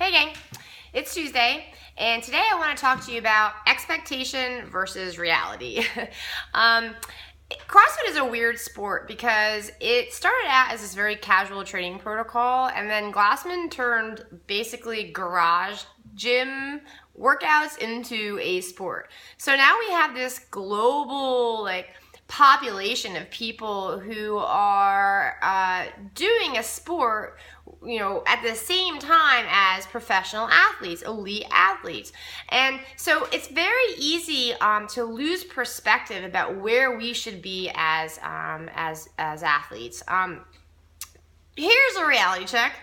Hey gang, it's Tuesday, and today I want to talk to you about expectation versus reality. CrossFit is a weird sport because it started out as this very casual training protocol, and then Glassman turned basically garage gym workouts into a sport. So now we have this global population of people who are doing a sport, at the same time as professional athletes, elite athletes. And so it's very easy to lose perspective about where we should be as athletes. Here's a reality check.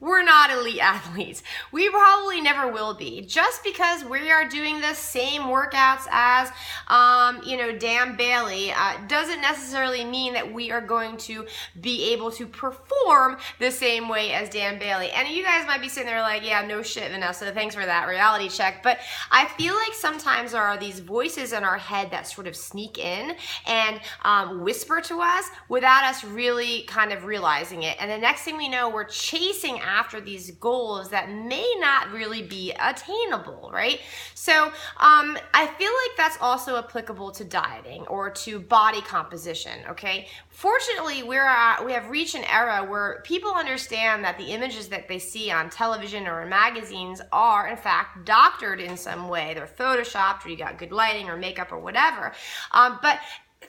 We're not elite athletes. We probably never will be. Just because we are doing the same workouts as, Dan Bailey, doesn't necessarily mean that we are going to be able to perform the same way as Dan Bailey. And you guys might be sitting there like, yeah, no shit, Vanessa, thanks for that reality check. But I feel like sometimes there are these voices in our head that sort of sneak in and whisper to us without us really kind of realizing it. And the next thing we know, we're chasing after these goals that may not really be attainable, right? So I feel like that's also applicable to dieting or to body composition, okay? Fortunately, we have reached an era where people understand that the images that they see on television or in magazines are, in fact, doctored in some way. They're photoshopped, or you got good lighting or makeup or whatever. But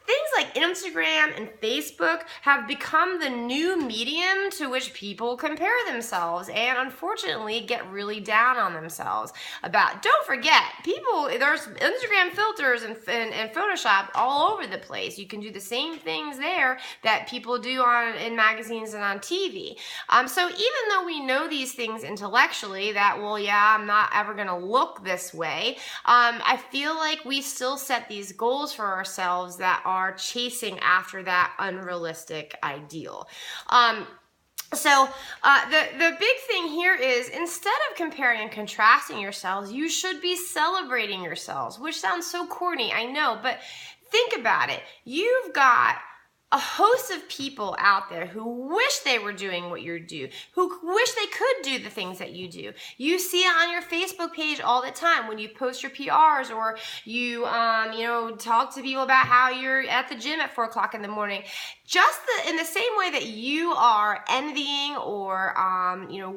things like Instagram and Facebook have become the new medium to which people compare themselves and unfortunately get really down on themselves about. Don't forget, there's Instagram filters and Photoshop all over the place. You can do the same things there that people do in magazines and on TV. So even though we know these things intellectually that, well, yeah, I'm not ever going to look this way, I feel like we still set these goals for ourselves that are chasing after that unrealistic ideal. So the big thing here is, instead of comparing and contrasting yourselves, you should be celebrating yourselves, which sounds so corny, I know, but think about it. You've got a host of people out there who wish they were doing what you do, who wish they could do the things that you do. You see it on your Facebook page all the time when you post your PRs, or you talk to people about how you're at the gym at 4 o'clock in the morning. Just in the same way that you are envying or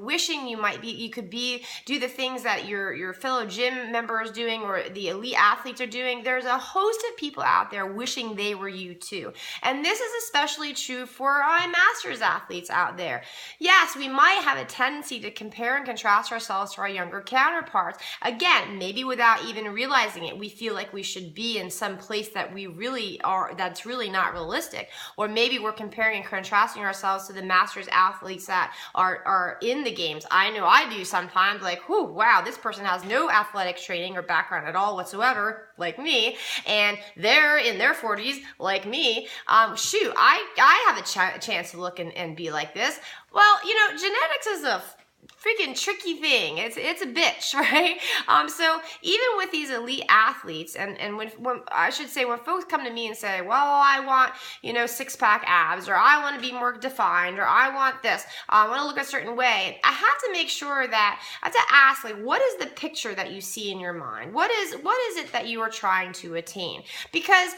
wishing you could do the things that your fellow gym members doing or the elite athletes are doing, there's a host of people out there wishing they were you too. And this is especially true for our masters athletes out there. Yes, we might have a tendency to compare and contrast ourselves to our younger counterparts. Again, maybe without even realizing it, we feel like we should be in some place that we really are, that's really not realistic. Or maybe we're comparing and contrasting ourselves to the masters athletes that are in the games. I know I do sometimes, like, whew, wow, this person has no athletic training or background at all whatsoever, like me, and they're in their 40s, like me. Shoot, I have a chance to look and be like this. Well, genetics is a freaking tricky thing. It's a bitch, right? So even with these elite athletes, and when I should say, when folks come to me and say, well, I want, 6-pack abs, or I want to be more defined, or I want this, I want to look a certain way, I have to make sure that I have to ask, what is the picture that you see in your mind? What is it that you are trying to attain? Because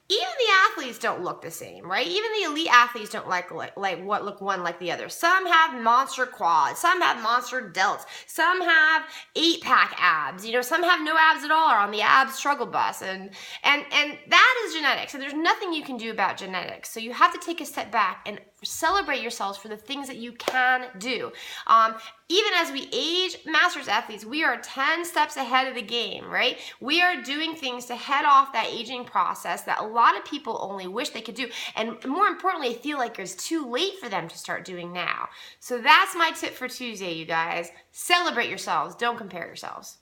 even the athletes don't look the same, right? Even the elite athletes don't look one like the other. Some have monster quads, some have monster delts, some have 8-pack abs, some have no abs at all, or on the abs struggle bus, and that is genetics, and there's nothing you can do about genetics. So you have to take a step back and celebrate yourselves for the things that you can do. Even as we age, masters athletes, we are 10 steps ahead of the game, right? We are doing things to head off that aging process that a lot of people only wish they could do. And more importantly, feel like it's too late for them to start doing now. So that's my tip for Tuesday, you guys. Celebrate yourselves. Don't compare yourselves.